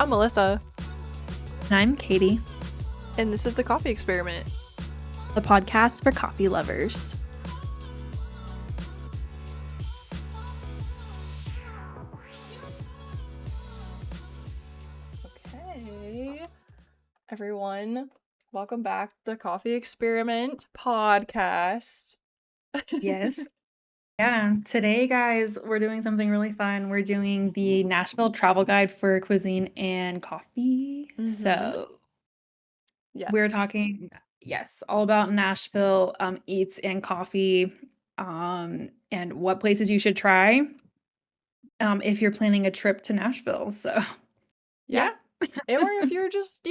I'm Melissa, And I'm Katie, and this is the Coffee Experiment. the podcast for coffee lovers. Okay, everyone, welcome back to the Coffee Experiment podcast. Yes. Yeah. Today, guys, we're doing something really fun. We're doing the Nashville travel guide for cuisine and coffee. So we're Yes. talking, yes, all about Nashville eats and coffee, and what places you should try if you're planning a trip to Nashville. So Yeah. yeah. Or if you're just,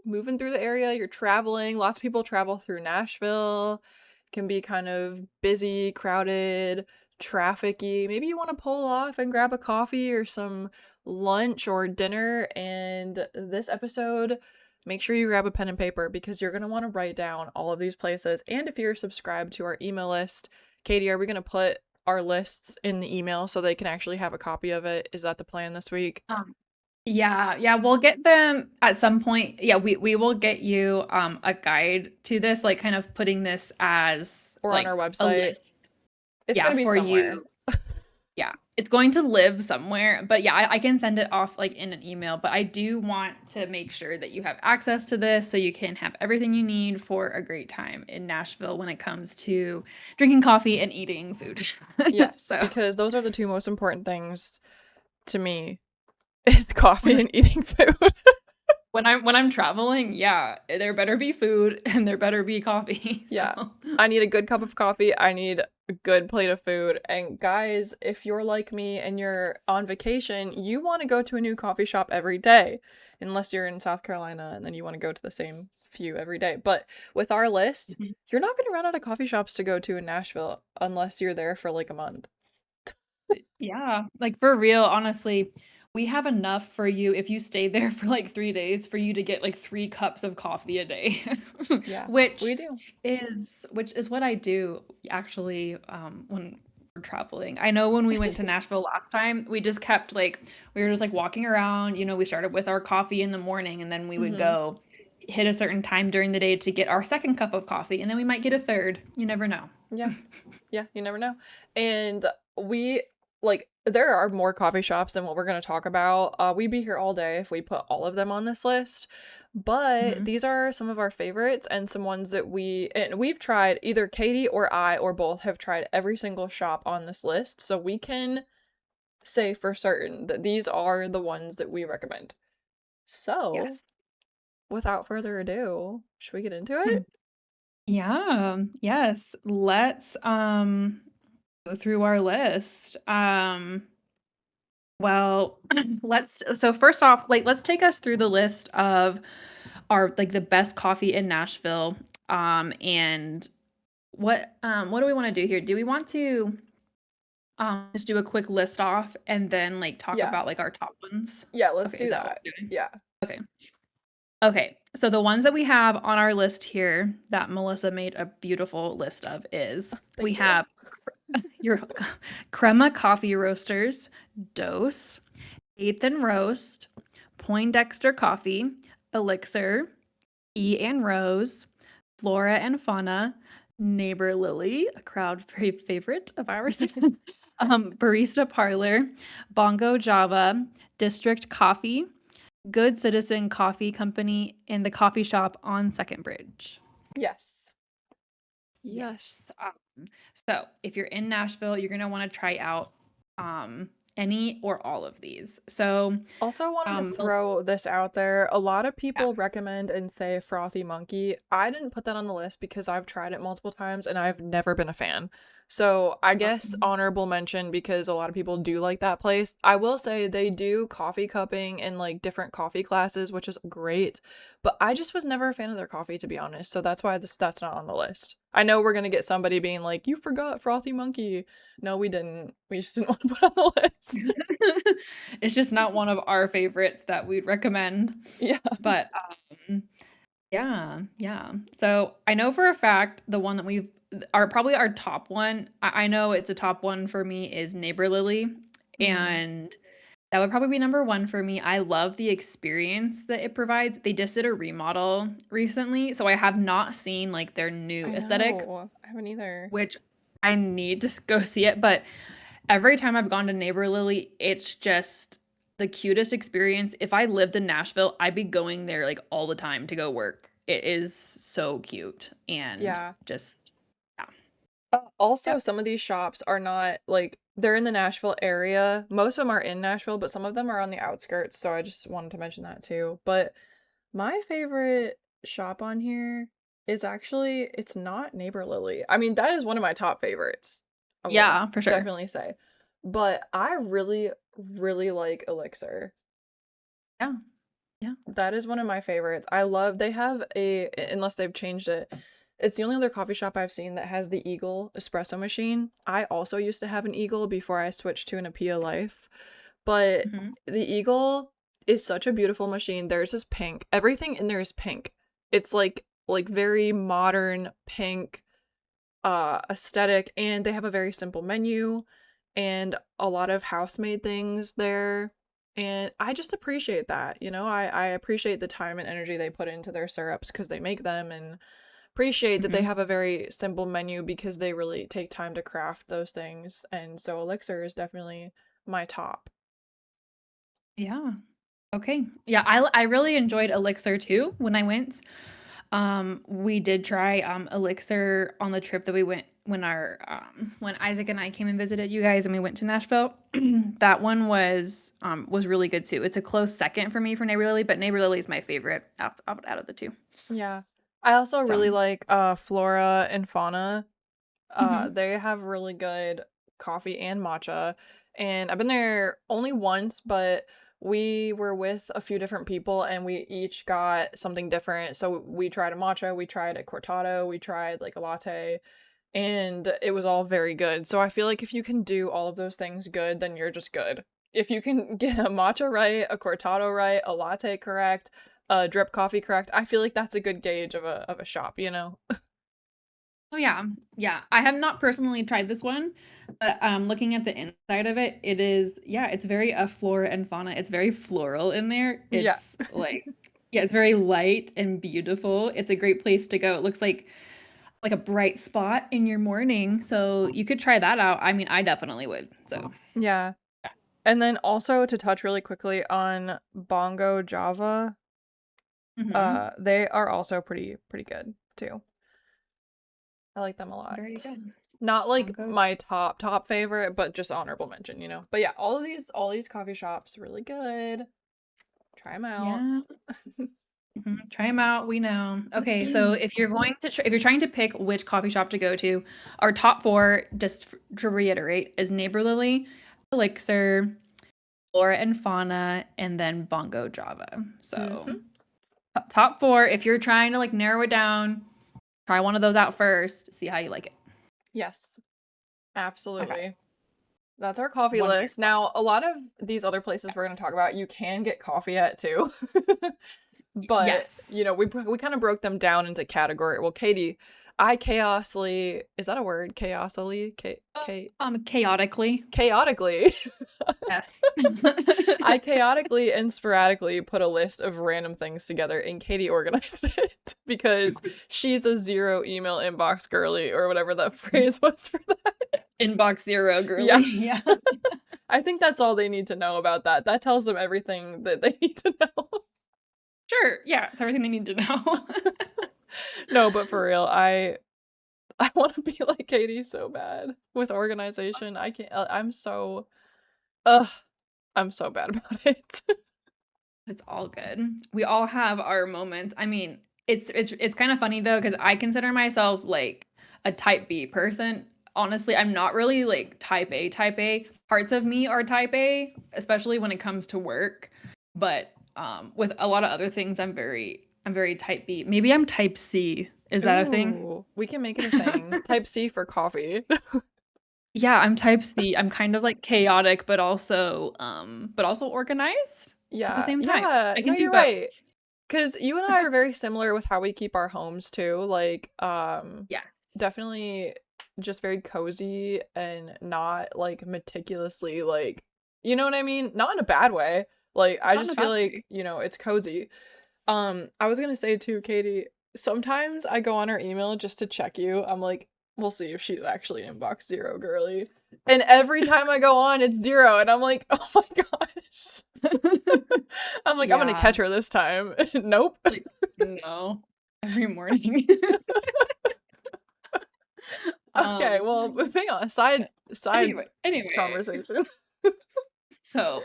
moving through the area, you're traveling. Lots of people travel through Nashville. It can be kind of busy, crowded, trafficy. Maybe you want to pull off and grab a coffee or some lunch or dinner. And this episode, make sure you grab a pen and paper because you're going to want to write down all of these places. And if you're subscribed to our email list, Katie, are we going to put our lists in the email so they can actually have a copy of it? Is that the plan this week? Yeah, we'll get them at some point. Yeah, we will get you a guide to this, like kind of putting this as Or on our like a website? list. It's Yeah, going to be for somewhere. you. Yeah, it's going to live somewhere, but yeah, I can send it off like in an email, but I do want to make sure that you have access to this so you can have everything you need for a great time in Nashville when it comes to drinking coffee and eating food. Yes, So, because those are the two most important things to me is coffee and eating food. when I'm traveling, yeah, there better be food and there better be coffee. Yeah. So I need a good cup of coffee. I need a good plate of food. And guys, if you're like me and you're on vacation, you want to go to a new coffee shop every day. Unless you're in South Carolina and then you want to go to the same few every day. But with our list, you're not going to run out of coffee shops to go to in Nashville unless you're there for like a month. yeah, like for real, honestly, we have enough for you if you stay there for like 3 days for you to get like 3 cups of coffee a day, Yeah, which we do. which is what I do actually when we're traveling. I know when we went to Nashville last time, we just kept like we were just like walking around, we started with our coffee in the morning and then we would Mm-hmm. go hit a certain time during the day to get our second cup of coffee and then we might get a third. You never know. Yeah. Yeah, you never know. And we there are more coffee shops than what we're going to talk about. We'd be here all day if we put all of them on this list. But Mhm. these are some of our favorites and some ones that we've tried. Either Katie or I or both have tried every single shop on this list, so we can say for certain that these are the ones that we recommend. So, Yes. without further ado, should we get into it? Mm. Yeah, yes. Let's go through our list. Well, so first off, like let's take us through the list of our like the best coffee in Nashville. And what do we want to do here? Do we want to just do a quick list off and then like talk Yeah. about like our top ones? Yeah, let's Okay, is do that what that. we're doing? Yeah. Okay. Okay. So the ones that we have on our list here that Melissa made a beautiful list of is we Thank you. have your Crema Coffee Roasters, Dose, Eighth and Roast, Poindexter Coffee, Elixir, E and Rose, Flora and Fauna, Neighbor Lily, a crowd favorite of ours, Barista Parlor, Bongo Java, District Coffee, Good Citizen Coffee Company, and the coffee shop on Second Bridge. Yes. Yes. Yes. So if you're in Nashville, you're gonna want to try out any or all of these. So Also wanted to um, throw this out there. A lot of yeah. people recommend and say Frothy Monkey. I didn't put that on the list because I've tried it multiple times and I've never been a fan. So I guess honorable mention because a lot of people do like that place. I will say they do coffee cupping and like different coffee classes, which is great. But I just was never a fan of their coffee, to be honest. So that's why that's not on the list. I know we're gonna get somebody being like, "You forgot Frothy Monkey." No, we didn't. We just didn't want to put it on the list. It's just not one of our favorites that we'd recommend. Yeah. But yeah. So I know for a fact the one that we've probably our top one. I know it's a top one for me is Neighbor Lily, Mm-hmm. and That would probably be number one for me. I love the experience that it provides. They just did a remodel recently, so I have not seen like their new I aesthetic, know. I haven't either. which I need to go see it. But every time I've gone to Neighbor Lily, it's just the cutest experience. If I lived in Nashville, I'd be going there like all the time to go work. It is so cute and Yeah. just, yeah. Also, Yep. some of these shops are not like they're in the Nashville area. Most of them are in Nashville, but some of them are on the outskirts. So I just wanted to mention that too. But my favorite shop on here is actually it's not Neighbor Lily. I mean, that is one of my top favorites. I will Yeah, for sure. definitely say. But I really, really like Elixir. Yeah. Yeah. That is one of my favorites. I love they have a unless they've changed it. It's the only other coffee shop I've seen that has the Eagle espresso machine. I also used to have an Eagle before I switched to an Apia Life. But Hmm. the Eagle is such a beautiful machine. Theirs is pink. Everything in there is pink. It's like very modern pink aesthetic, and they have a very simple menu and a lot of house-made things there, and I just appreciate that, you know. I appreciate the time and energy they put into their syrups because they make them, and appreciate that they Hmm. have a very simple menu because they really take time to craft those things, and so Elixir is definitely my top. Yeah. Okay. Yeah, I really enjoyed Elixir too when I went. We did try Elixir on the trip that we went when Isaac and I came and visited you guys and we went to Nashville. That one was really good too. It's a close second for me for Neighbor Lily, but Neighbor Lily is my favorite out of the two. Yeah. I also So, really like Flora and Fauna. mhm, They have really good coffee and matcha, and I've been there only once, but we were with a few different people and we each got something different. So we tried a matcha, we tried a cortado, we tried like a latte, and it was all very good. So I feel like if you can do all of those things good, then you're just good. If you can get a matcha right, a cortado right, a latte correct, a drip coffee correct, I feel like that's a good gauge of a shop, you know? oh yeah, yeah. I have not personally tried this one, but looking at the inside of it, it is yeah, it's very flora and fauna. It's very floral in there. Yeah. It's like yeah, it's very light and beautiful. It's a great place to go. It looks like a bright spot in your morning, so you could try that out. I mean, I definitely would. So Yeah. And then also to touch really quickly on Bongo Java, hmm. they are also pretty good too. I like them a lot. Very good. Not like Bongo. my top favorite, but just honorable mention, you know. But yeah, all these coffee shops really good. Try them out. Yeah. Mhm. Try them out. We know. Okay, so if you're going to if you're trying to pick which coffee shop to go to, our top four, just to reiterate, is Neighbor Lily, Elixir, Flora and Fauna, and then Bongo Java. So Hmm. top four. If you're trying to like narrow it down, try one of those out first. See how you like it. Yes, Okay. absolutely. That's our coffee list. Wonderful. Now, a lot of these other places we're going to talk about, you can get coffee at too. But, Yes. you know, we kind of broke them down into category. Well, Katie, I chaosly, is that a word? Chaosily? Chaotically. Chaotically. Yes. I chaotically and sporadically put a list of random things together and Katie organized it because she's a zero email inbox girly or whatever that phrase was for that. Inbox zero, girly. Yeah. Yeah. I think that's all they need to know about that. That tells them everything that they need to know. Sure. Yeah. It's everything they need to know. No, but for real, I want to be like Katie so bad with organization. I can't. Ugh, I'm so bad about it. It's all good. We all have our moments. I mean, it's kind of funny though because I consider myself like a type B person. Honestly, I'm not really like type A type A. Parts of me are type A, especially when it comes to work. But with a lot of other things, I'm very type B. Maybe I'm type C. Is that a thing? Ooh, we can make it a thing. Type C for coffee. Yeah, I'm type C. I'm kind of like chaotic, but also organized at the Yeah, same time. yeah. I No, can do you're both. right. Because you and I are very similar with how we keep our homes too. Like, Yes. definitely just very cozy and not like meticulously like You know what I mean? Not in a bad way. Like, I Not in just a feel bad like, way. it's cozy. I was gonna say too, Katie, sometimes I go on her email just to check you. I'm like, we'll see if she's actually inbox zero girly. And every time I go on, it's zero. And I'm like, oh my gosh. I'm like, I'm gonna Yeah. catch her this time. Nope. Like, no. Every morning. Okay, Um, well, moving on. Side anyway. conversation. So,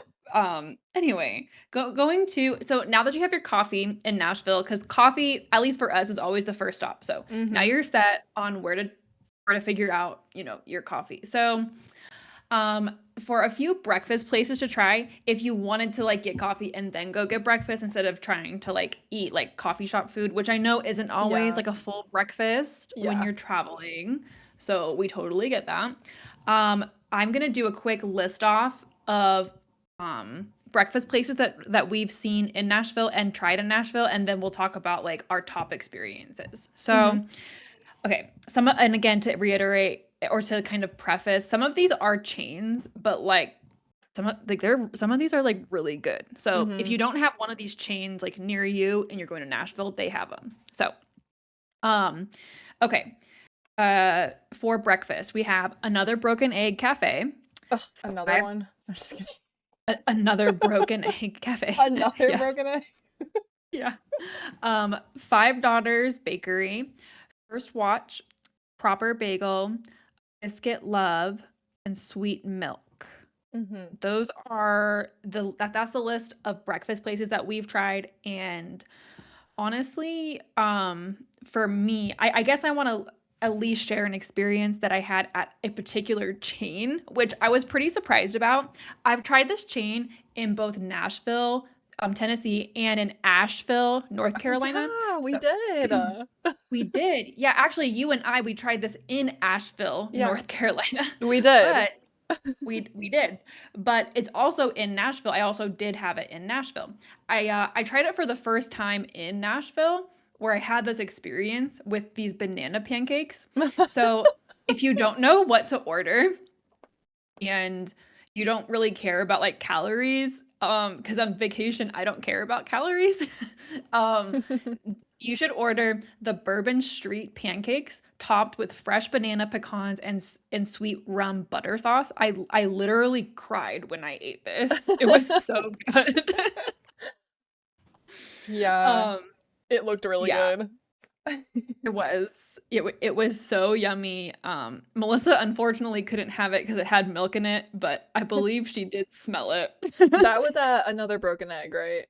anyway, going to so now that you have your coffee in Nashville, because coffee, at least for us, is always the first stop. So now Mm-hmm. you're set on where to figure out, your coffee. So, for a few breakfast places to try, if you wanted to like get coffee and then go get breakfast instead of trying to like eat like coffee shop food, which I know isn't always Yeah. like a full breakfast when Yeah. you're traveling. So we totally get that. I'm gonna do a quick list off of breakfast places that we've seen in Nashville and tried in Nashville, and then we'll talk about like our top experiences. Mm-hmm. So, okay, some and again to reiterate or to kind of preface, some of these are chains, but like some of these are like really good. So if Mm-hmm. you don't have one of these chains like near you and you're going to Nashville, they have them. So, um, okay, for breakfast we have another Broken Egg Cafe. Ugh, another Five, one. I'm just kidding. another Broken Egg Cafe. Another Yes, broken egg. yeah. Five Daughters Bakery, First Watch, Proper Bagel, Biscuit Love, and Sweet Milk. Mm-hmm. Those are that's the list of breakfast places that we've tried. And honestly, for me, I guess I want to at least share an experience that I had at a particular chain, which I was pretty surprised about. I've tried this chain in both Nashville, Tennessee, and in Asheville, North Oh Carolina. yeah, we So did. we did. Yeah, actually, you and I, we tried this in Asheville, Yeah, North Carolina. we did. But we did. But it's also in Nashville. I also did have it in Nashville. I tried it for the first time in Nashville, where I had this experience with these banana pancakes. So if you don't know what to order and you don't really care about like calories, because on vacation I don't care about calories. um you should order the Bourbon Street pancakes topped with fresh banana pecans and sweet rum butter sauce. I literally cried when I ate this. It was so good. Yeah, um it looked really yeah, good. it was so yummy. Melissa unfortunately couldn't have it because it had milk in it, but I believe she did smell it. That was another broken egg, right?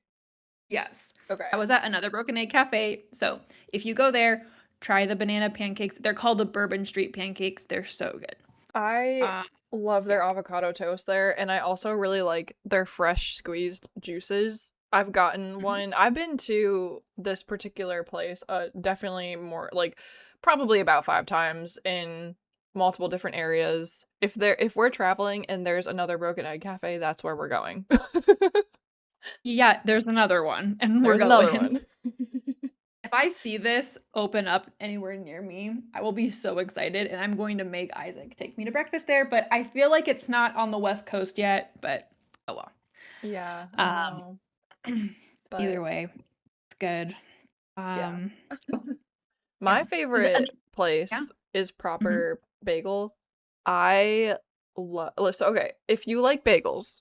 Yes. I Okay. was at another Broken Egg Cafe. So if you go there, try the banana pancakes. They're called the Bourbon Street pancakes. They're so good. I Uh, love yeah. their avocado toast there, and I also really like their fresh squeezed juices. I've gotten Mhm. one. I've been to this particular place, definitely more like probably about 5 times in multiple different areas. If we're traveling and there's another Broken Egg Cafe, that's where we're going. Yeah, there's another one, and we're There's another going. one. If I see this open up anywhere near me, I will be so excited, and I'm going to make Isaac take me to breakfast there. But I feel like it's not on the West Coast yet. But oh well. Yeah, I Um, know. either But way, it's good. yeah. Um, oh, yeah. My favorite Yeah. place is Mhm. Proper Bagel. I love, listen, okay, if you like bagels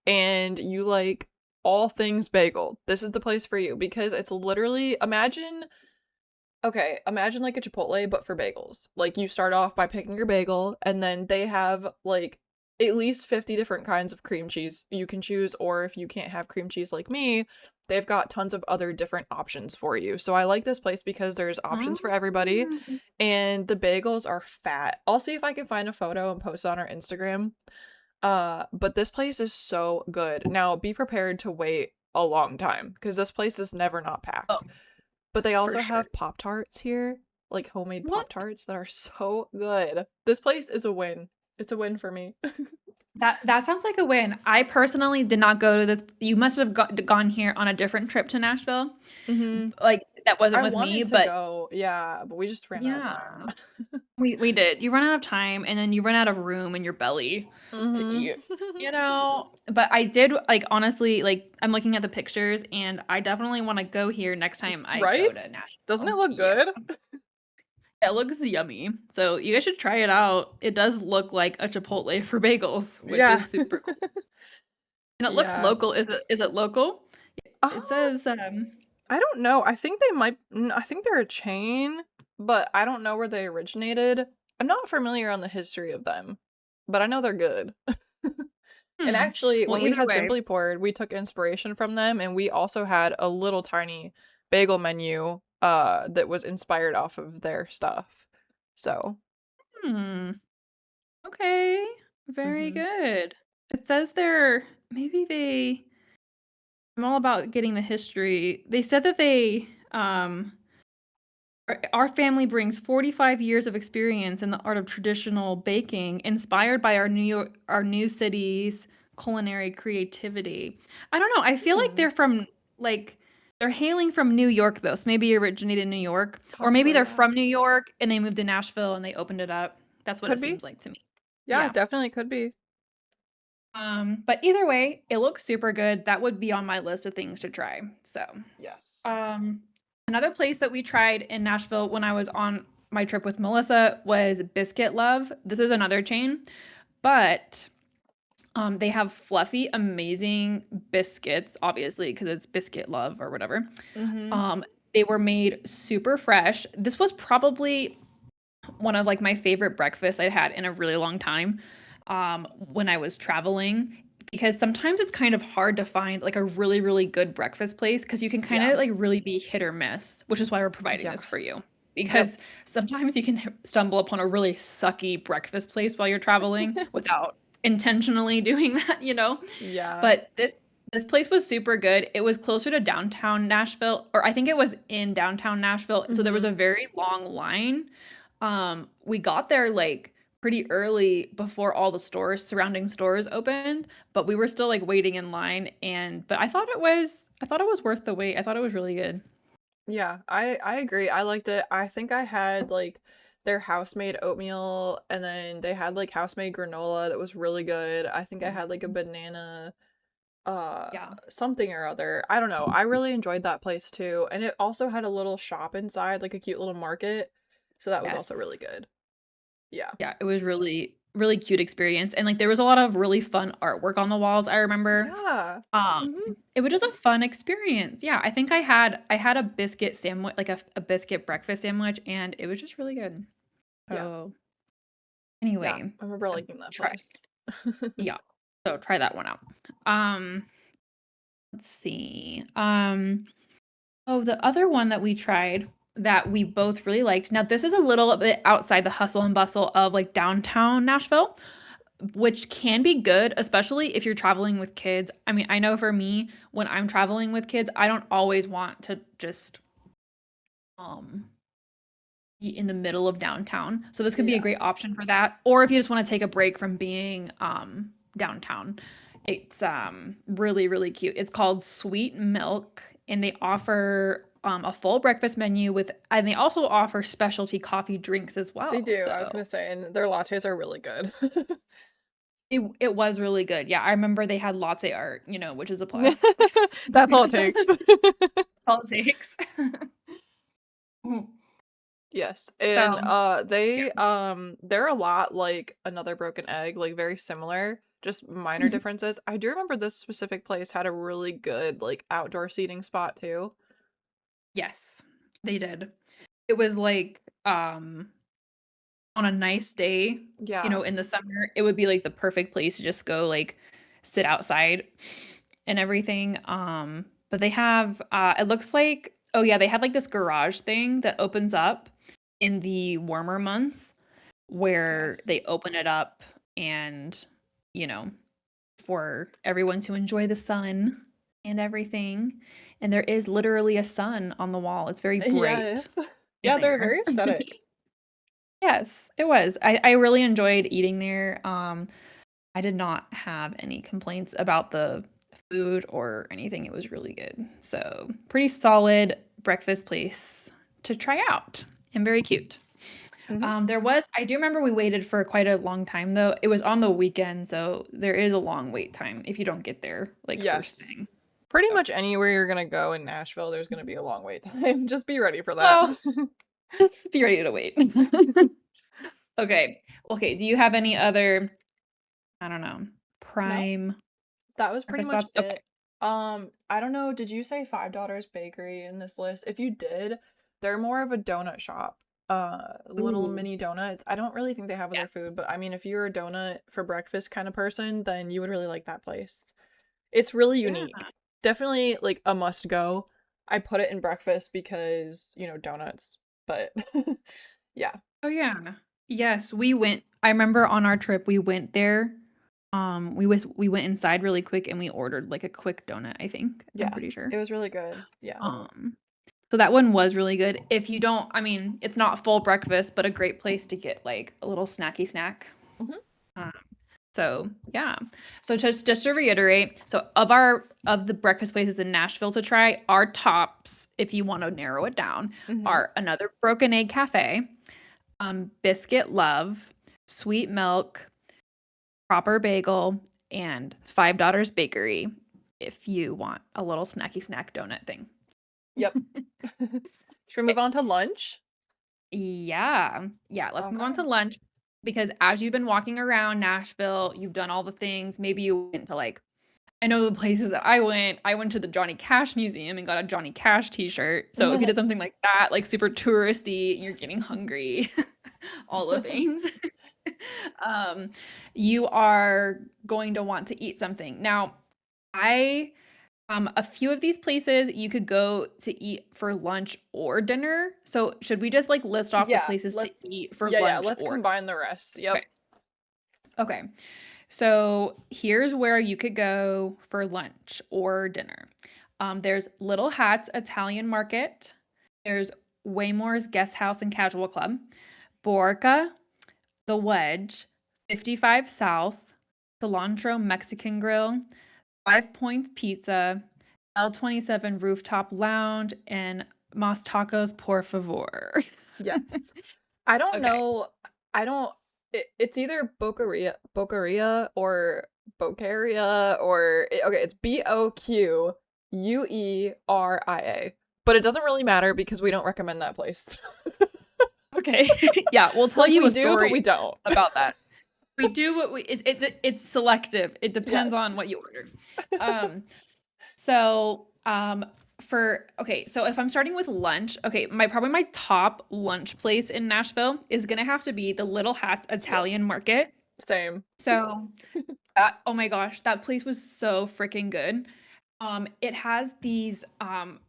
and you like all things bagel, this is the place for you because it's literally, imagine like a Chipotle, but for bagels. Like you start off by picking your bagel, and then they have like at least 50 different kinds of cream cheese you can choose, or if you can't have cream cheese like me, they've got tons of other different options for you. So I like this place because there's options for everybody, Mm. and the bagels are fat. I'll see if I can find a photo and post it on our Instagram. But this place is so good. Now be prepared to wait a long time because this place is never not Oh, packed. But they for also sure. have Pop Tarts here, like homemade Pop What? Tarts that are so good. This place is a win. It's a win for me. That sounds like a win. I personally did not go to this. You must have gone here on a different trip to Nashville. Hmm. Like that wasn't I with me, wanted to but go, yeah, but we just ran out of yeah. time. We did. You run out of time and then you run out of room in your belly to Mhm. eat. But I did like honestly like I'm looking at the pictures and I definitely want to go here next time I Right? go to Doesn't it Nashville. look Yeah. good? It looks yummy. So you guys should try it out. It does look like a Chipotle for bagels, which Yeah. is super cool. And it looks Yeah. local. Is it local? Uh, It says I don't know. I think they might I think they're a chain, but I don't know where they originated. I'm not familiar on the history of them, but I know they're good. And hmm. actually, Well, when we either had way. Simply Poured, we took inspiration from them, and we also had a little tiny bagel menu that was inspired off of their stuff. So, Hmm. Okay. Very mhm. good. It says they're maybe they I'm all about getting the history. They said that they our family brings 45 years of experience in the art of traditional baking, inspired by our new city's culinary creativity. I don't know. I feel like Hmm, they're from like they're hailing from New York though. So maybe originated in New York, or maybe possibly, they're yeah. from New York and they moved to Nashville and they opened it up. That's what Could it be. seems like to me. Yeah, Yeah. definitely could be. But either way, it looks super good. That would be on my list of things to try. So, Yes. um, another place that we tried in Nashville when I was on my trip with Melissa was Biscuit Love. This is another chain, but they have fluffy, amazing biscuits, obviously, because it's Biscuit Love or whatever. Mm-hmm. Um, they were made super fresh. This was probably one of like my favorite breakfasts I'd had in a really long time when I was traveling because sometimes it's kind of hard to find like a really really good breakfast place because you can kind Yeah. of like really be hit or miss, which is why we're providing Yeah. this for you. Yep. Because sometimes you can stumble upon a really sucky breakfast place while you're traveling without intentionally doing that. Yeah. But this place was super good. It was closer to downtown Nashville, or I think it was in downtown Nashville. So there was Mm-hmm. a very long line. We got there like pretty early before all the surrounding stores opened, but we were still like waiting in line but I thought it was worth the wait. I thought it was really good. Yeah, I agree. I liked it. I think I had like their house-made oatmeal, and then they had like house-made granola that was really good. I think I had like a banana Yeah. something or other. I don't know. I really enjoyed that place too. And it also had a little shop inside, like a cute little market. So that was also Yes. really good. Yeah. Yeah, it was really really cute experience and like there was a lot of really fun artwork on the walls, I remember. Yeah. Um, Mhm. it was just a fun experience. Yeah, I think I had a biscuit sandwich, like a biscuit breakfast sandwich, and it was just really good. Yeah. So Yeah. anyway, I remember so liking that try. place. Yeah. So try that one out. Let's see. Oh, the other one that we tried that we both really liked. Now, this is a little bit outside the hustle and bustle of like downtown Nashville, which can be good, especially if you're traveling with kids. I mean, I know for me, when I'm traveling with kids, I don't always want to just um be in the middle of downtown. So this could be a Yeah. great option for that. Or if you just want to take a break from being downtown. It's really, really cute. It's called Sweet Milk, and they offer a full breakfast menu and they also offer specialty coffee drinks as They well. do. I was So gonna say, and their lattes are really good. it was really good. Yeah, I remember they had latte art, which is a plus. That's all it takes. All it takes. Yes, So, and yeah. they're a lot like Another Broken Egg, like very similar, just minor Mhm. differences. I do remember this specific place had a really good like outdoor seating spot too. Yes, they did. It was like on a nice day, Yeah. in the summer, it would be like the perfect place to just go like sit outside and everything. But they have it looks like oh yeah, they had like this garage thing that opens up in the warmer months where they Yes. open it up and you know, for everyone to enjoy the sun and everything. And there is literally a sun on the wall. It's very bright Yes. in Yeah, they're there. very aesthetic. Yes, it was. I really enjoyed eating there. I did not have any complaints about the food or anything. It was really good. So, pretty solid breakfast place to try out and very cute. Mhm. I do remember we waited for quite a long time though. It was on the weekend, so there is a long wait time if you don't get there like first Yes. thing. Pretty So, much anywhere you're gonna go in Nashville, there's gonna be a long wait time. Just be ready for that. well, just be ready to wait. Okay. Okay. Do you have any other, I don't know, No, prime that was pretty breakfast much spots? Okay. it. I don't know, did you say Five Daughters Bakery in this list? If you did, they're more of a donut shop. Little Ooh, mini donuts. I don't really think they have other food, yes. but I mean, if you're a donut for breakfast kind of person, then you would really like that place. It's really Yeah. unique. Definitely like a must go. I put it in breakfast because, donuts. But yeah. Oh yeah. Yes, we went. I remember on our trip we went there. We went inside really quick and we ordered like a quick donut, I think. I'm Yeah. pretty It sure. was really good. Yeah. Um, so that one was really good. If you don't, I mean, it's not full breakfast, but a great place to get like a little snacky snack. Hmm. Um, so yeah. So just to reiterate, so of the breakfast places in Nashville to try, our tops, if you want to narrow it down, Hmm. are Another Broken Egg Cafe, Biscuit Love, Sweet Milk, Proper Bagel, and Five Daughters Bakery if you want a little snacky snack donut thing. Yep. Should we move on to lunch? Yeah. Yeah, let's move on Okay. to lunch because as you've been walking around Nashville, you've done all the things. Maybe you went to like I know the places that I went to the Johnny Cash Museum and got a Johnny Cash t-shirt. So if you did something like that, like super touristy, and you're getting hungry, all the things, um, you are going to want to eat something. Now, I a few of these places you could go to eat for lunch or dinner. So should we just like list off the Yeah, places to eat for yeah, lunch let's or combine the rest. Yep. okay. Okay. So here's where you could go for lunch or dinner. There's Little Hats Italian Market. There's Waymore's Guest House and Casual Club. Borca, The Wedge, 55 South, Cilantro Mexican Grill, Five Points Pizza, L27 Rooftop Lounge, and Mas Tacos Por Favor. Yes. I don't Okay. know. I don't. It's either Boqueria or Boqueria or okay. It's Boqueria, but it doesn't really matter because we don't recommend that place. Okay. Yeah, we'll tell Like you we a do, but we story don't. about that. We do what we it's selective. It depends Yes. on what you ordered. Um, so for okay, so if I'm starting with lunch, okay, probably my top lunch place in Nashville is gonna have to be the Little Hats Yep. Italian Market. Same. So that oh my gosh, that place was so freaking good. It has these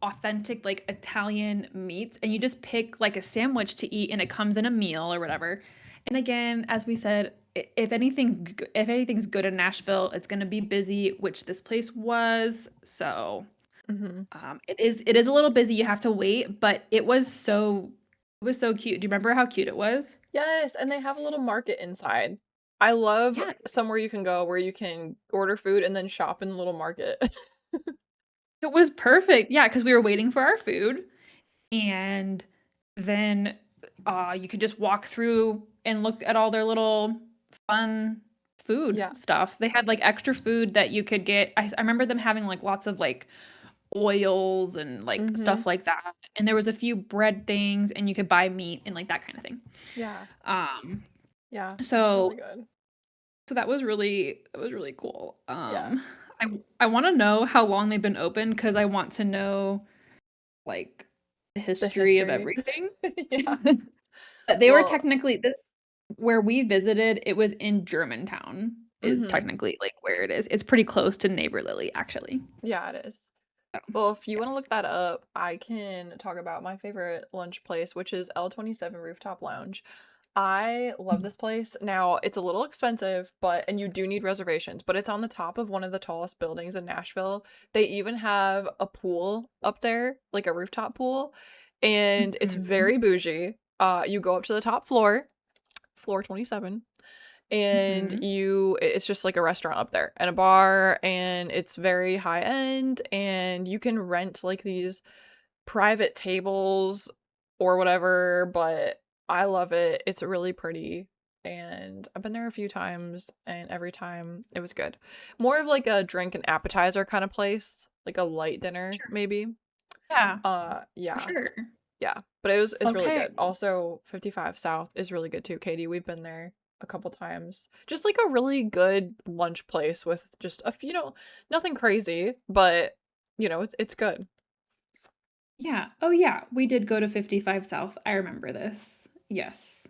authentic like Italian meats, and you just pick like a sandwich to eat, and it comes in a meal or whatever. And again, as we said, if anything's good in Nashville, it's gonna be busy, which this place was. So Hmm. it is a little busy. You have to wait, but it was so cute. Do you remember how cute it was? Yes, and they have a little market inside. I love Yeah, somewhere you can go where you can order food and then shop in the little market. it was perfect. Yeah, because we were waiting for our food. And then you could just walk through and look at all their little fun food Yeah. stuff. They had like extra food that you could get. I remember them having like lots of like oils and like Hmm. stuff like that. And there was a few bread things and you could buy meat and like that kind of thing. Yeah. Um Yeah. It was really so good. so that was really cool. Yeah. I want to know how long they've been open because I want to know like the The history of history. everything. Yeah. But they were Well, technically where we visited, it was in Germantown is hmm, technically like where it is. It's pretty close to Neighbor Lily, actually. yeah, it is. So, Well, if you yeah. want to look that up, I can talk about my favorite lunch place, which is L27 Rooftop Lounge. I love this place. Now, it's a little expensive, and you do need reservations, but it's on the top of one of the tallest buildings in Nashville. They even have a pool up there, like a rooftop pool, and it's Mhm. very bougie. You go up to the top floor, floor 27, and Mhm. it's just like a restaurant up there and a bar, and it's very high end, and you can rent like these private tables or whatever, but I love it. It's really pretty. And I've been there a few times, and every time it was good. More of like a drink and appetizer kind of place, like a light dinner, Sure. maybe. Yeah, for Yeah. sure. Yeah. But it's really Okay. good. Also, 55 South is really good too, Katie. We've been there a couple times. Just like a really good lunch place with just a few, nothing crazy, but it's good. Yeah. Oh, yeah. We did go to 55 South. I remember this. Yes.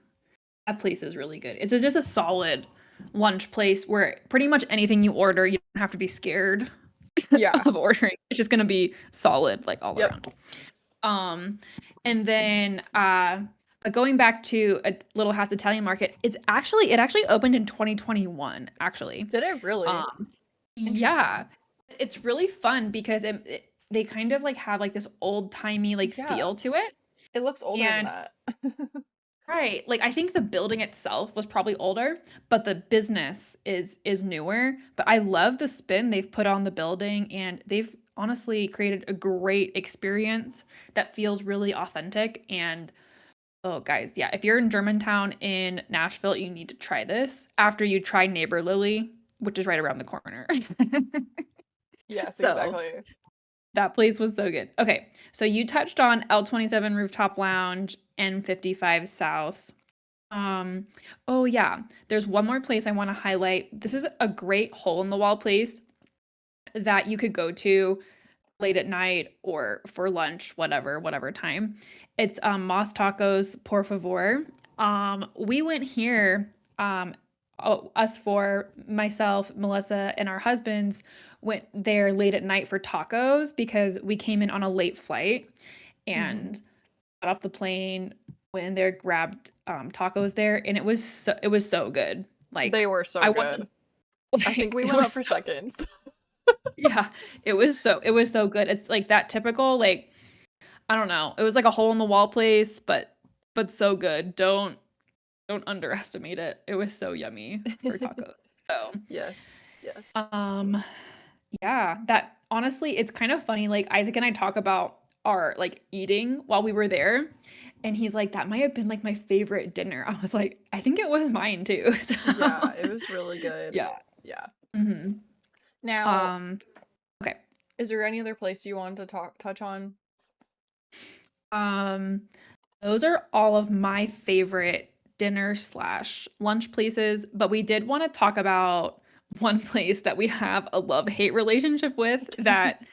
That place is really good. It's just a solid lunch place where pretty much anything you order, you don't have to be scared Yeah. of ordering. It's just gonna be solid, like all Yep. around. Um, and then going back to a Little Hats Italian Market, it actually opened in 2021, actually. Did it really? Um, Interesting. yeah. It's really fun because they kind of like have like this old-timey like Yeah. feel to it. It looks older than And that. right, like I think the building itself was probably older, but the business is newer. But I love the spin they've put on the building, and they've honestly created a great experience that feels really authentic. And oh, guys, yeah, if you're in Germantown in Nashville, you need to try this after you try Neighbor Lily, which is right around the corner. Yes, So exactly. that place was so good. Okay, so you touched on L27 Rooftop Lounge and 55 South. Um, oh yeah, there's one more place I want to highlight. This is a great hole in the wall place that you could go to late at night or for lunch, whatever time. It's Moss Tacos, por favor. We went here, us four, myself, Melissa, and our husbands went there late at night for tacos because we came in on a late flight Hmm. and got off the plane, went in there, grabbed tacos there, and it was so good. Like They were so I good. wouldn't I think like we it went was up for so seconds. yeah, it was so good. It's like that typical like I don't know. It was like a hole in the wall place, but so good. Don't underestimate it. It was so yummy for tacos. So, Yes. Yes. um yeah, that honestly it's kind of funny like Isaac and I talk about our like eating while we were there and he's like that might have been like my favorite dinner. I was like I think it was mine too. Yeah, So, it was really good. yeah. Yeah. Mhm. Now, Um okay. is there any other place you wanted to touch on? Um Those are all of my favorite dinner slash lunch places, but we did want to talk about one place that we have a love-hate relationship with that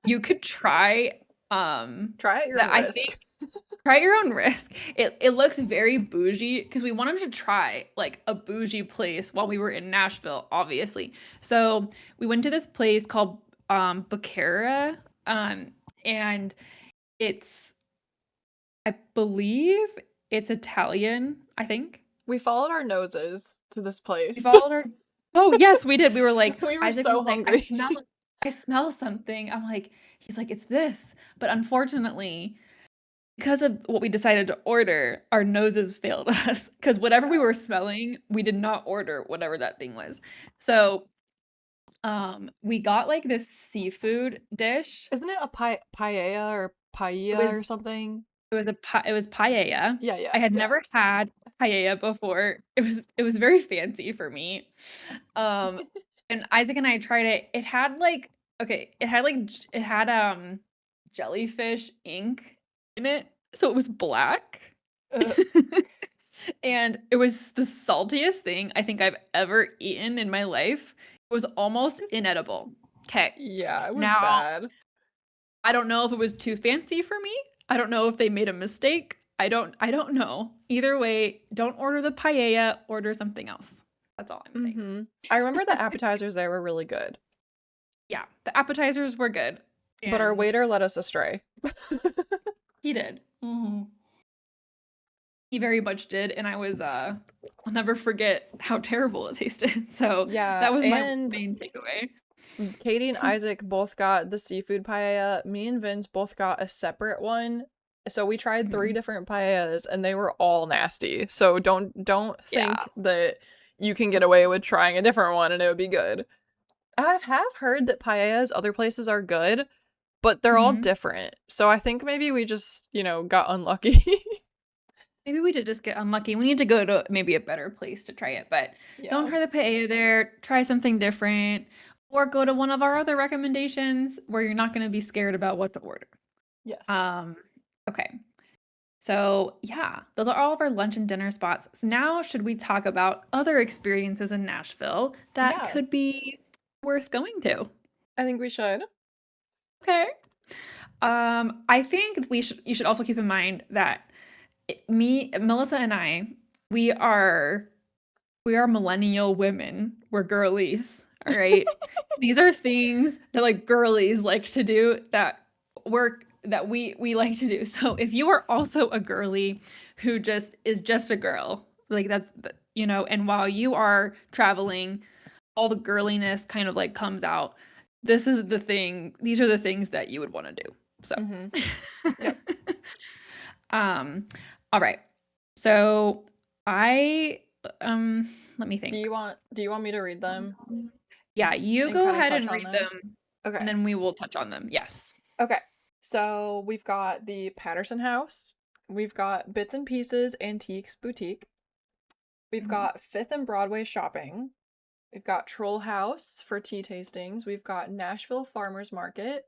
you could try. Try at your That own I think risk. try at your own risk. It looks very bougie because we wanted to try like a bougie place while we were in Nashville, obviously. So we went to this place called Baccara, and it's I believe it's Italian, I think. We followed our noses to this We place. followed our Oh, yes, we did. We were like We were Isaac was so like, hungry. I smell something." I'm like he's like, "It's this." But unfortunately, because of what we decided to order, our noses failed us because whatever we Yeah. were smelling, we did not order whatever that thing was. So, we got, like, this seafood dish. Isn't it a paella or It paella or was something? it was paella. Yeah, yeah, I had yeah. never had paella before. It was very fancy for me. Um, and Isaac and I tried it. It had like okay, it had like it had jellyfish ink in it, so it was black. Uh, And it was the saltiest thing I think I've ever eaten in my life. It was almost inedible. Okay. yeah, it was Now bad. I don't know if it was too fancy for me. I don't know if they made a mistake. I don't know. Either way, don't order the paella, order something else. That's all I'm saying. I remember the appetizers there were really good, Yeah, the appetizers were good. but our And waiter led us astray. he did. He very much did, and I'll never forget how terrible it tasted. So Yeah, that was my and main takeaway. Katie and Isaac both got the seafood paella. Me and Vince both got a separate one. So we tried three Mhm. different paellas and they were all nasty. So don't Yeah. think that you can get away with trying a different one and it would be good. I have heard that paellas other places are good, but they're all Mhm. different. So I think maybe we just, got unlucky. Maybe we did just get unlucky. We need to go to maybe a better place to try it, but don't Yeah. try the paella there. Try something different, or go to one of our other recommendations where you're not going to be scared about what to order. Yes. Um, okay. So, yeah, those are all of our lunch and dinner spots. So now, should we talk about other experiences in Nashville that Yeah. could be worth going to? I think we should. Okay. I think you should also keep in mind that Melissa and I, we are we are millennial women. We're girlies, all right? These are things that like girlies like to do that work that we like to do. So if you are also a girly who just is just a girl, like and while you are traveling, all the girliness kind of like comes out. These are the things that you would want to do. So, Mm-hmm. Yep. um, all right. So I let me Do think. you want me to read them Yeah, you and go kind of ahead touch and on read them? them, and Okay. then we will touch on them. Yes. Okay. So we've got the Patterson House. We've got Bits and Pieces Antiques Boutique. We've Mhm. got Fifth and Broadway Shopping. We've got Troll House for tea tastings. We've got Nashville Farmers Market.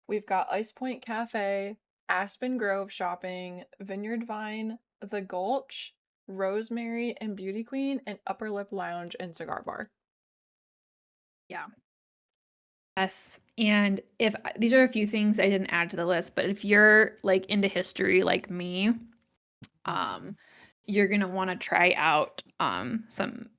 We've got Ice Point Cafe, Aspen Grove Shopping, Vineyard Vine, The Gulch, Rosemary and Beauty Queen, and Upper Lip Lounge and Cigar Bar. Yeah. Yes. And if these are a few things I didn't add to the list, but if you're like into history like me, um, you're gonna want to try out some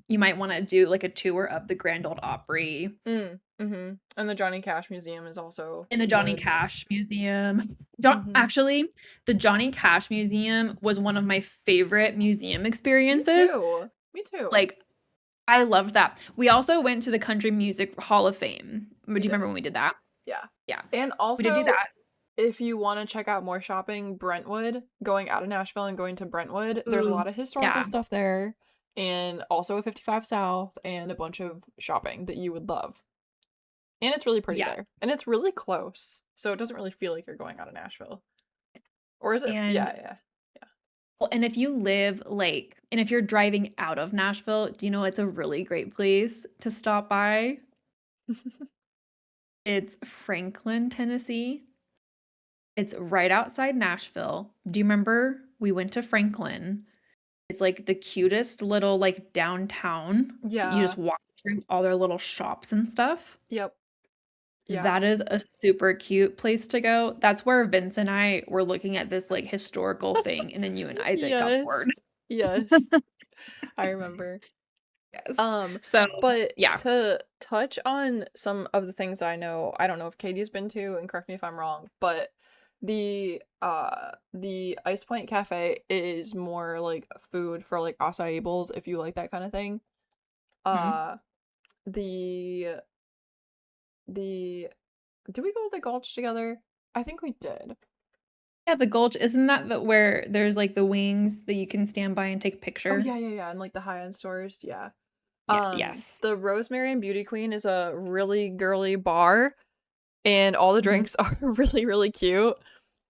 you might want to do like a tour of the Grand Ole Opry Mm-hmm. And the Johnny Cash Museum is also in the Johnny good. Cash Museum. Mm-hmm. Actually, the Johnny Cash Museum was one of my favorite museum Me experiences. too. Me too. Like, I loved that. We also went to the Country Music Hall of Fame. Do you We remember did. when we did that? Yeah. Yeah, And we did do also, that. if you want to check out more shopping, Brentwood, going out of Nashville and going to Brentwood, there's a Ooh, lot of historical yeah. stuff there, and also a 55 South, and a bunch of shopping that you would love. And it's really pretty Yeah. there. And it's really close. So it doesn't really feel like you're going out of Nashville. Or is it? And Yeah, yeah. well, and if you live like, and if you're driving out of Nashville, do you know it's a really great place to stop by? Yeah. It's Franklin, Tennessee. It's right outside Nashville. Do you remember we went to Franklin? It's like the cutest little like downtown. You Yeah. just walk through all their little shops and stuff. Yep. Yeah. That is a super cute place to go. That's where Vince and I were looking at this like historical thing, and then you and Isaac got bored. Yes. Yes. I remember. Yes. Um, So, but yeah. to touch on some of the things I know, I don't know if Katie's been to, and correct me if I'm wrong, but the Ice Point Cafe is more like food for like acai bowls if you like that kind of thing. Mhm. Uh the the did we go to the Gulch together? I think we did. Yeah, the Gulch, isn't that where there's like the wings that you can stand by and take a Oh picture? yeah, yeah, yeah, and like the high-end stores, yeah. Yeah, yes. The Rosemary and Beauty Queen is a really girly bar, and all the Mhm. drinks are really, really cute.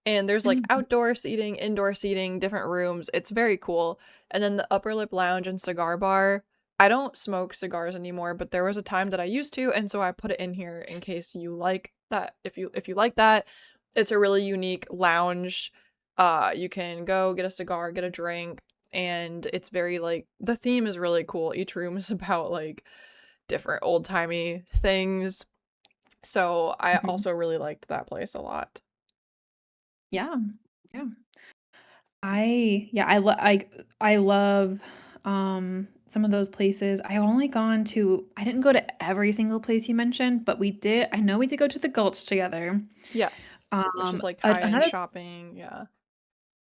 And there's like Mhm. outdoor seating, indoor seating, different rooms. It's very cool. And then the Upper Lip Lounge and Cigar Bar. I don't smoke cigars anymore, but there was a time that I used to, and so I put it in here in case you like that. If you like that, it's a really unique lounge. You can go get a cigar, get a drink, and it's very like the theme is really cool. Each room is about like different old-timey things. So I Mhm. also really liked that place a lot. Yeah. Yeah. I love some of those places. I didn't go to every single place you mentioned, but I know we did go to the Gulch together. Yes, which is like high-end Another shopping, yeah.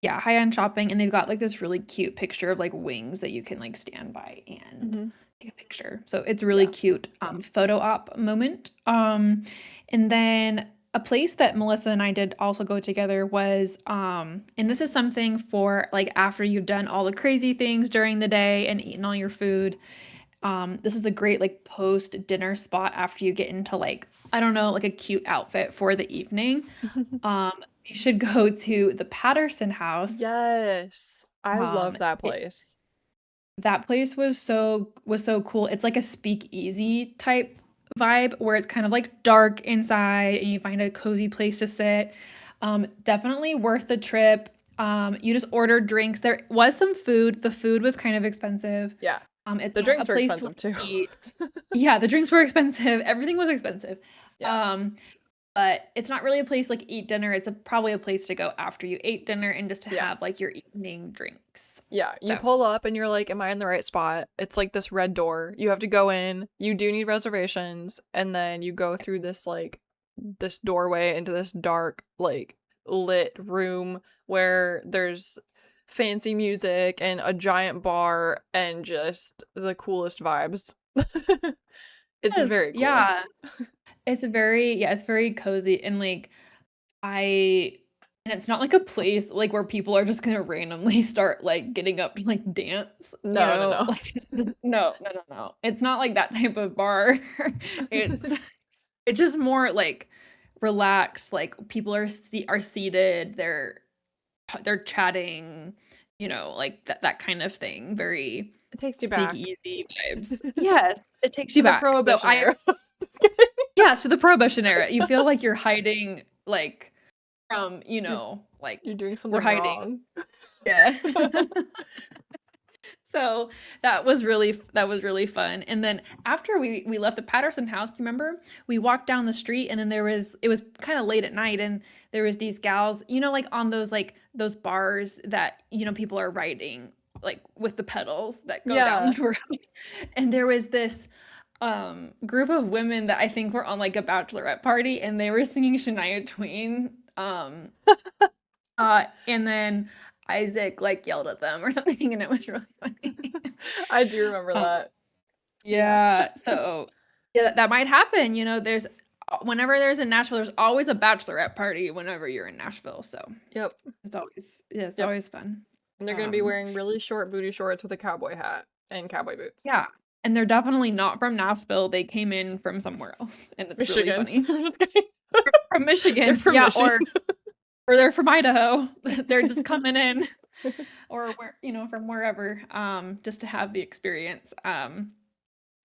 Yeah, high-end shopping, and they've got like this really cute picture of like wings that you can like stand by and Mhm. take a picture. So it's a really Yeah. cute photo op moment. And then a place that Melissa and I did also go together was and this is something for like after you've done all the crazy things during the day and eaten all your food. This is a great like post dinner spot after you get into like I don't know, like a cute outfit for the evening, um, you should go to the Patterson House. Yes. I love that It place. that place was so cool. It's like a speakeasy type vibe where it's kind of like dark inside and you find a cozy place to sit. Definitely worth the trip. You just ordered drinks. There was some food. The food was kind of expensive. Yeah. It's The not a drinks were place to expensive too. eat. Yeah, the drinks were expensive. Everything was expensive. Yeah. Um, but it's not really a place like eat dinner. It's probably a place to go after you ate dinner and just to Yeah. have like your evening drinks. Yeah. You So, pull up and you're like, am I in the right spot? It's like this red door. You have to go in. You do need reservations. And then you go through this like this doorway into this dark, like lit room where there's fancy music and a giant bar and just the coolest vibes. It's yes, very cool. yeah. It's very cozy and like I and it's not like a place like where people are just gonna randomly start like getting up to like dance, you No, no, know? no. Like no. It's not like that type of bar. It's it's just more like relaxed, like people are seated, they're chatting, like that kind of thing. Very It takes you back speakeasy vibes. Yes, it takes to you the back. So prohibition era. Just kidding. yeah, to the Prohibition era. You feel like you're hiding, like, from, You're like, you're doing we're something hiding. wrong. Yeah. So that was really fun. And then after we left the Patterson house, you remember? We walked down the street and then it was kind of late at night and there was these gals, like on those bars that, people are riding like with the pedals that go down Yeah. the road. And there was this group of women that I think were on like a bachelorette party and they were singing Shania Twain. And then Isaac like yelled at them or something, and it was really funny. I do remember Um, that. Yeah. yeah, so yeah, that might happen. There's whenever there's in Nashville, there's always a bachelorette party whenever you're in Nashville. So Yep. it's Yep. always fun. And they're gonna be Um, wearing really short booty shorts with a cowboy hat and cowboy boots. yeah, and they're definitely not from Nashville. They came in from somewhere else, and it's really Michigan. funny. I'm just kidding. From They're Michigan, from yeah, Michigan. or they're from Idaho. They're just coming in, or where from wherever, just to have the experience.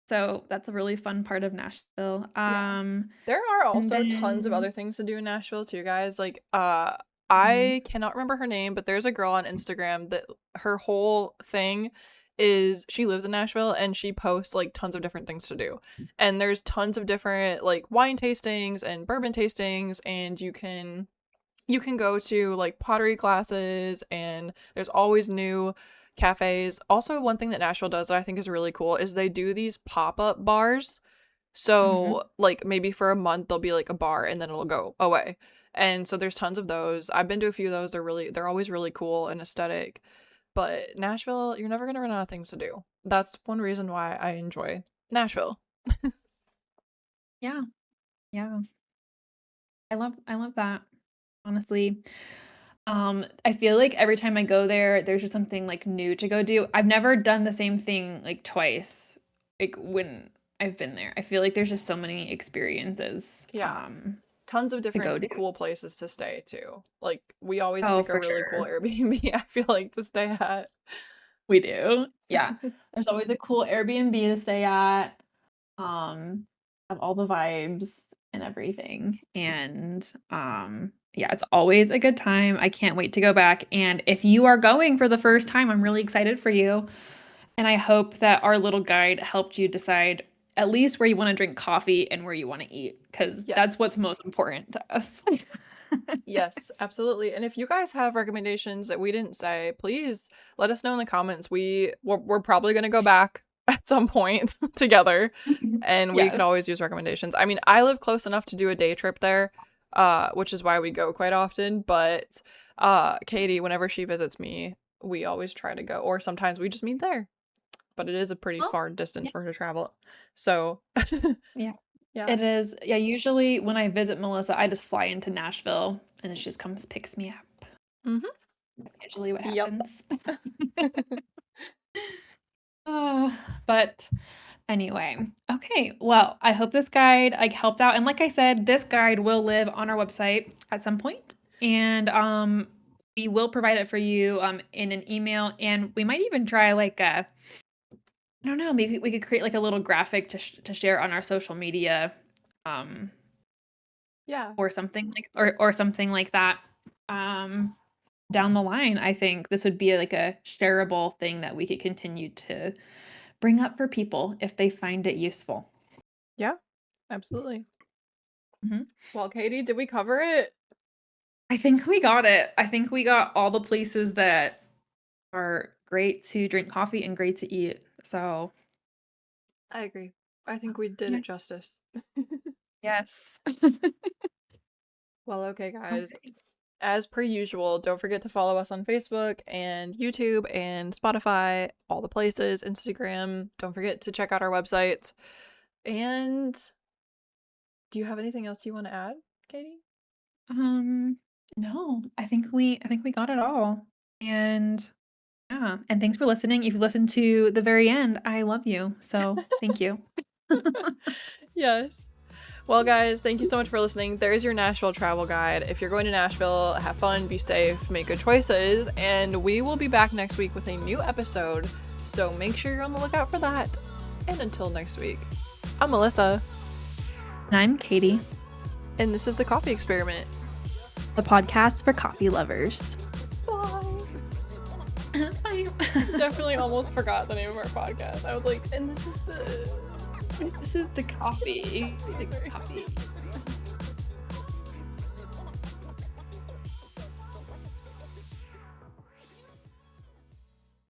So that's a really fun part of Nashville. Yeah. There are And also tons of then other things to do in Nashville too, guys. Like, mhm, I cannot remember her name, but there's a girl on Instagram that her whole thing is she lives in Nashville and she posts like tons of different things to do. And there's tons of different like wine tastings and bourbon tastings, and you can go to like pottery classes, and there's always new cafes. Also, one thing that Nashville does that I think is really cool is they do these pop-up bars. mhm. So, like maybe for a month there'll be like a bar and then it'll go away. And so there's tons of those. I've been to a few of those. They're always really cool and aesthetic. But Nashville, you're never gonna run out of things to do. That's one reason why I enjoy Nashville. Yeah, yeah. I love that. Honestly. I feel like every time I go there, there's just something like new to go do. I've never done the same thing like twice, like when I've been there. I feel like there's just so many experiences Yeah. Tons of to go different do. cool places to stay too. Like we always Oh, pick a for really cool sure. Airbnb, I feel like, to stay at. We do. Yeah. There's always a cool Airbnb to stay at. Have all the vibes and everything. And yeah, it's always a good time. I can't wait to go back. And if you are going for the first time, I'm really excited for you. And I hope that our little guide helped you decide at least where you want to drink coffee and where you want to eat, because that's Yes. what's most important to us. Yes, absolutely. And if you guys have recommendations that we didn't say, please let us know in the comments. We're probably going to go back at some point together, and we could Yes. always use recommendations. I mean, I live close enough to do a day trip there, which is why we go quite often, but Katie, whenever she visits me, we always try to go, or sometimes we just meet there. But it is a pretty Oh, far distance yeah. for her to travel. So, Yeah. yeah. It is. Yeah, usually when I visit Melissa, I just fly into Nashville and then she just comes picks me up. Mhm. That's usually what Yep. happens. Uh, but Anyway, okay. Well, I hope this guide like helped out. And like I said, this guide will live on our website at some point, and we will provide it for you in an email, and we might even try like a I don't know, maybe we could create like a little graphic to share on our social media um Yeah. or something or something like that. Um down the line, I think this would be like a shareable thing that we could continue to bring up for people if they find it useful. Yeah. Absolutely. Mhm. Well, Katie, did we cover it? I think we got it. I think we got all the places that are great to drink coffee and great to eat. So, I agree. I think we did yeah. it justice. Yes. Well, okay, guys. Okay. As per usual, don't forget to follow us on Facebook and YouTube and Spotify, all the places, Instagram. Don't forget to check out our websites. And do you have anything else you want to add, Katie? Um, no, I think we got it all. And yeah, and thanks for listening. If you listened to the very end, I love you. So, thank you. Yes. Well, guys, thank you so much for listening. There's your Nashville travel guide. If you're going to Nashville, have fun, be safe, make good choices, and we will be back next week with a new episode. So make sure you're on the lookout for that. And until next week, I'm Melissa, And I'm Katie, and this is the Coffee Experiment. the podcast for coffee lovers. Bye. Bye. Definitely almost forgot the name of our podcast. I was like, and this is the This is the coffee. The Sorry. coffee.